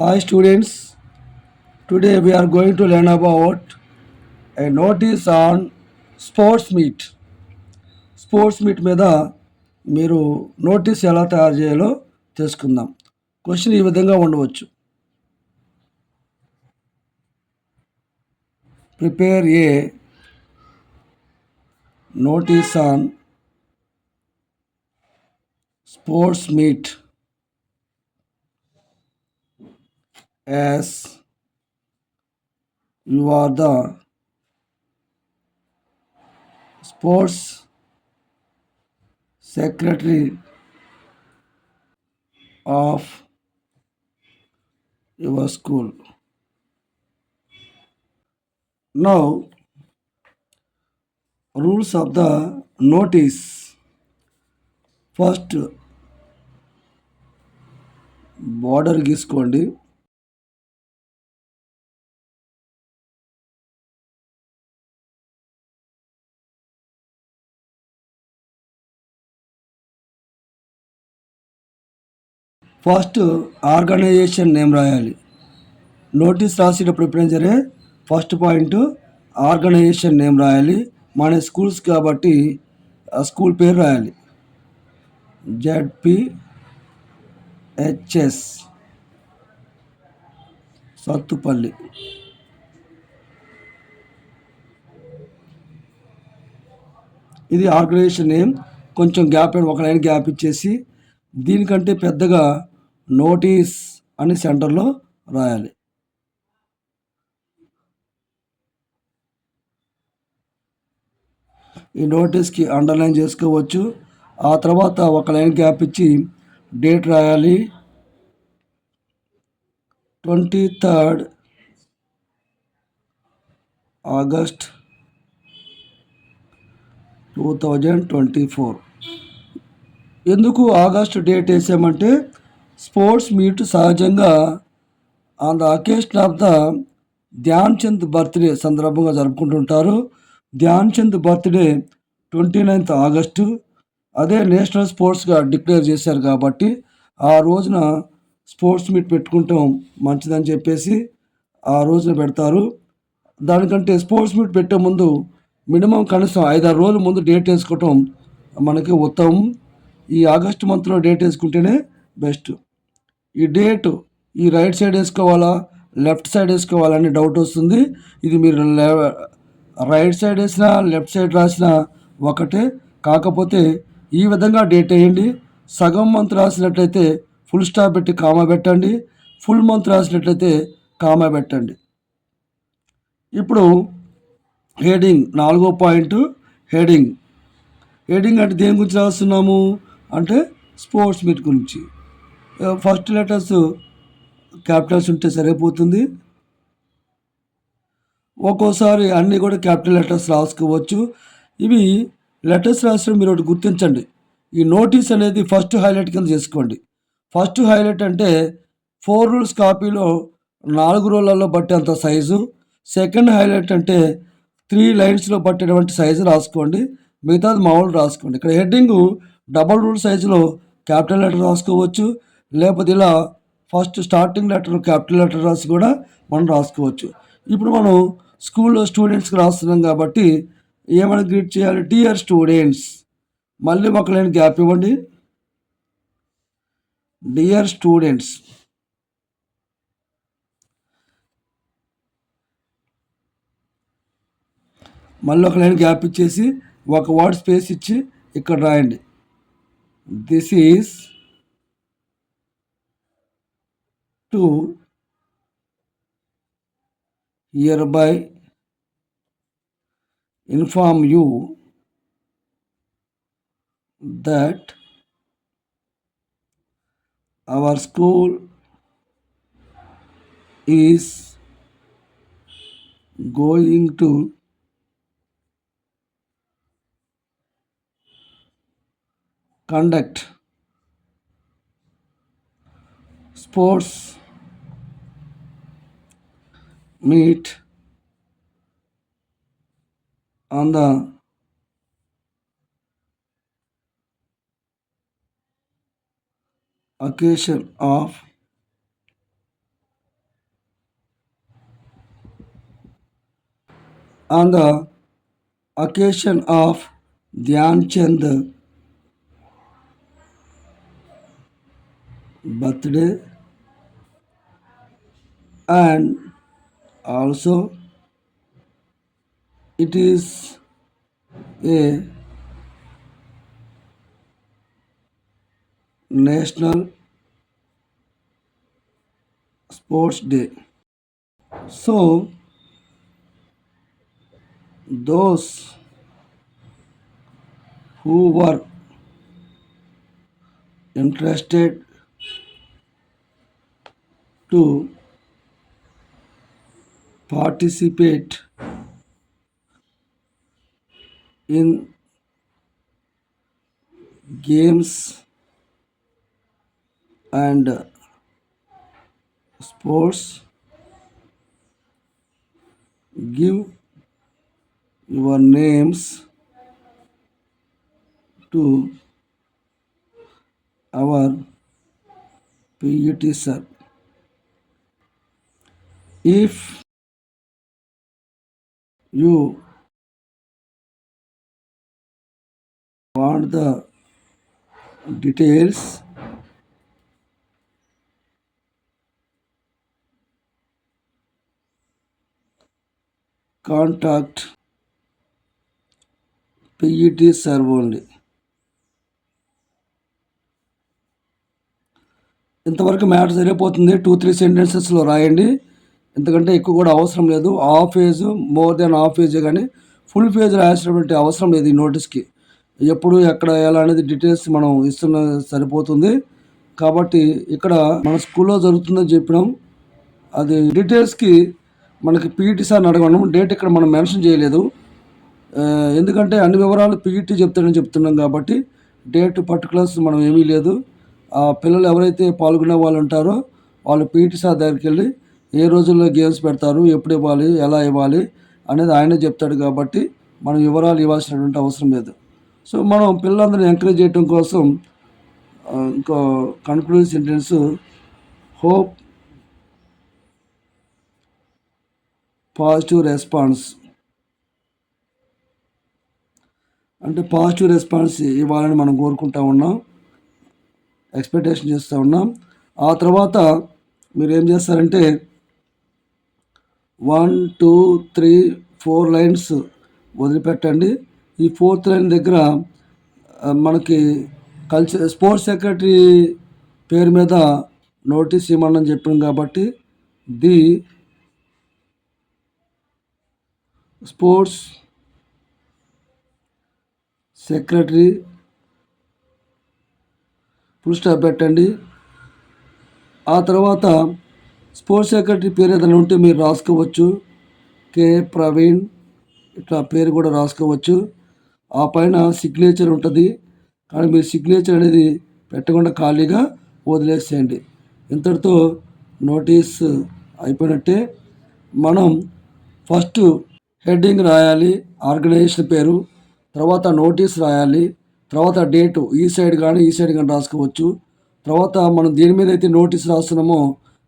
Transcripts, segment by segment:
Hi students, today we are going to learn about a notice on sports meet. Sports meet మీద మీరు notice ఎలా తయారు చేయాలో తెలుసుకుందాం. క్వశ్చన్ ఈ విధంగా ఉండవచ్చు. Prepare a notice on sports meet as you are the sports secretary of your school. Now, rules of the notice. First border గీసుకోండి. ఫస్ట్ ఆర్గనైజేషన్ నేమ్ రాయాలి. నోటీస్ రాసేటప్పుడు ఎప్పుడైనా సరే ఫస్ట్ పాయింట్ ఆర్గనైజేషన్ నేమ్ రాయాలి. మన స్కూల్స్ కాబట్టి ఆ school పేరు రాయాలి. జెడ్పిహెచ్ఎస్ సత్తుపల్లి. ఇది ఆర్గనైజేషన్ నేమ్. కొంచెం గ్యాప్ ఒక లైన్ గ్యాప్ ఇచ్చేసి దీనికంటే పెద్దగా నోటీస్ అని సెంటర్లో రాయాలి. ఈ నోటీస్కి అండర్లైన్ చేసుకోవచ్చు. ఆ తర్వాత ఒక లైన్ గ్యాప్ ఇచ్చి డేట్ రాయాలి. 23rd August 2024. ఎందుకు ఆగస్ట్ డేట్ వేసామంటే స్పోర్ట్స్ మీట్ సహజంగా on the occasion of the Dhyan Chand birthday సందర్భంగా జరుపుకుంటుంటారు. Dhyan Chand birthday 29th August. అదే నేషనల్ స్పోర్ట్స్గా డిక్లేర్ చేశారు కాబట్టి ఆ రోజున స్పోర్ట్స్ మీట్ పెట్టుకుంటాం మంచిదని చెప్పేసి ఆ రోజున పెడతారు. దానికంటే స్పోర్ట్స్ మీట్ పెట్టే ముందు మినిమం కనీసం 5-6 రోజుల ముందు డేట్ వేసుకోవటం మనకి ఉత్తమం. ఈ ఆగస్టు మంత్లో డేట్ వేసుకుంటేనే బెస్ట్. ఈ డేట్ ఈ రైట్ సైడ్ వేసుకోవాలా లెఫ్ట్ సైడ్ వేసుకోవాలని డౌట్ వస్తుంది. ఇది మీరు రైట్ సైడ్ వేసినా లెఫ్ట్ సైడ్ రాసినా ఒకటే. కాకపోతే ఈ విధంగా డేట్ వేయండి. సగం మంత్ రాసినట్లయితే ఫుల్ స్టాప్ పెట్టి కామా పెట్టండి. ఫుల్ మంత్ రాసినట్లయితే కామా పెట్టండి. ఇప్పుడు హెడింగ్ 4వ పాయింట్ హెడింగ్. హెడింగ్ అంటే దేని గురించి రాస్తున్నాము అంటే స్పోర్ట్స్ మీట్ గురించి. ఫస్ట్ లెటర్స్ క్యాపిటల్స్ ఉంటే సరిపోతుంది. ఒక్కోసారి అన్నీ కూడా క్యాపిటల్ లెటర్స్ రాసుకోవచ్చు. ఇవి లెటర్స్ రాసిన మీరు ఒకటి గుర్తించండి. ఈ నోటీస్ అనేది ఫస్ట్ హైలైట్ కింద చేసుకోండి. ఫస్ట్ హైలైట్ అంటే 4 రూల్స్ కాపీలో 4 రోలలో పట్టేంత సైజు. సెకండ్ హైలైట్ అంటే 3 లైన్స్లో పట్టేటువంటి సైజు రాసుకోండి. మిగతాది మామూలు రాసుకోండి. ఇక్కడ హెడ్డింగు డబల్ రూల్ సైజులో క్యాపిటల్ లెటర్ రాసుకోవచ్చు. లేకపోతే ఇలా first starting letter capital letter రాసి కూడా మనం రాసుకోవచ్చు. ఇప్పుడు మనం స్కూల్లో స్టూడెంట్స్కి రాస్తున్నాం కాబట్టి ఏమైనా గ్రీట్ చేయాలి, డియర్ స్టూడెంట్స్. మళ్ళీ ఒక లైన్ గ్యాప్ ఇవ్వండి. Dear students. మళ్ళీ ఒక లైన్ గ్యాప్ ఇచ్చేసి ఒక వర్డ్ స్పేస్ ఇచ్చి ఇక్కడ రాయండి. This is to hereby inform you that our school is going to conduct sports meet on the occasion of on the occasion of Dhyan Chand birthday, and also it is a national sports day. So those who were interested to participate in games and sports, give your names to our PET sir. If you want the details, contact PET sir only. ఇంతవరకు matter సరిపోతుంది. 2-3 సెంటెన్సెస్లో రాయండి. ఎందుకంటే ఎక్కువ కూడా అవసరం లేదు. Half page, more than half పేజే కానీ ఫుల్ పేజ్ రాయాల్సినటువంటి అవసరం లేదు ఈ నోటీస్కి. ఎప్పుడు ఎక్కడ ఎలా అనేది డీటెయిల్స్ మనం ఇస్తున్న సరిపోతుంది. కాబట్టి ఇక్కడ మన స్కూల్లో జరుగుతుందని చెప్పినాం. అది డీటెయిల్స్కి మనకి పీఈటీ సార్ని అడగడం. డేట్ ఇక్కడ మనం మెన్షన్ చేయలేదు. ఎందుకంటే అన్ని వివరాలు పీఈటీ చెప్తాడని చెప్తున్నాం కాబట్టి డేట్ పర్టికులర్స్ మనం ఏమీ లేదు. ఆ పిల్లలు ఎవరైతే పాల్గొనే వాళ్ళు ఉంటారో వాళ్ళు పీఈటీ సార్ దగ్గరికి వెళ్ళి ఏ రోజుల్లో గేమ్స్ పెడతారు, ఎప్పుడు ఇవ్వాలి, ఎలా ఇవ్వాలి అనేది ఆయనే చెప్తాడు కాబట్టి మనం వివరాలు ఇవ్వాల్సినటువంటి అవసరం లేదు. సో మనం పిల్లలందరినీ ఎంకరేజ్ చేయడం కోసం ఇంకో conclusive sentence, hope positive response, అంటే పాజిటివ్ రెస్పాన్స్ ఇవ్వాలని మనం కోరుకుంటా ఉన్నాం, ఎక్స్పెక్టేషన్ చేస్తూ ఉన్నాం. ఆ తర్వాత మీరు ఏం చేస్తారంటే 1, 2, 3, 4 లైన్స్ వదిలిపెట్టండి. ఈ 4th లైన్ దగ్గర మనకి స్పోర్ట్స్ సెక్రటరీ పేరు మీద నోటీస్ ఇవ్వమని చెప్పాం కాబట్టి the sports secretary full stop పెట్టండి. ఆ తర్వాత స్పోర్ట్స్ సెక్రటరీ పేరు ఏదైనా ఉంటే మీరు రాసుకోవచ్చు. కే ప్రవీణ్ ఇట్లా పేరు కూడా రాసుకోవచ్చు. ఆ పైన సిగ్నేచర్ ఉంటుంది, కానీ మీరు సిగ్నేచర్ అనేది పెట్టకుండా ఖాళీగా వదిలేసేయండి. ఇంతటితో నోటీస్ అయిపోయినట్టే. మనం ఫస్ట్ హెడ్డింగ్ రాయాలి, ఆర్గనైజేషన్ పేరు, తర్వాత నోటీస్ రాయాలి, తర్వాత డేటు ఈ సైడ్ కానీ రాసుకోవచ్చు. తర్వాత మనం దేని మీద అయితే నోటీస్ రాస్తున్నామో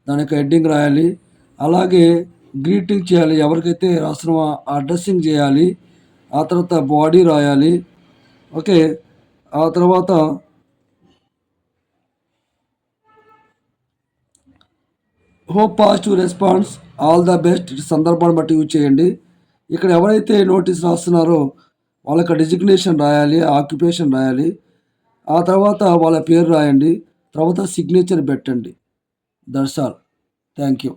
దానికి హెడ్డింగ్ రాయాలి. అలాగే గ్రీటింగ్ చేయాలి, ఎవరికైతే రాస్తున్నామో అడ్రస్సింగ్ చేయాలి. ఆ తర్వాత బాడీ రాయాలి. ఓకే, ఆ తర్వాత hope positive response, all the best సందర్భాన్ని బట్టి యూజ్ చేయండి. ఇక్కడ ఎవరైతే నోటీస్ రాస్తున్నారో వాళ్ళకి డిజిగ్నేషన్ రాయాలి, ఆక్యుపేషన్ రాయాలి. ఆ తర్వాత వాళ్ళ పేరు రాయండి, తర్వాత సిగ్నేచర్ పెట్టండి. That's all. Thank you.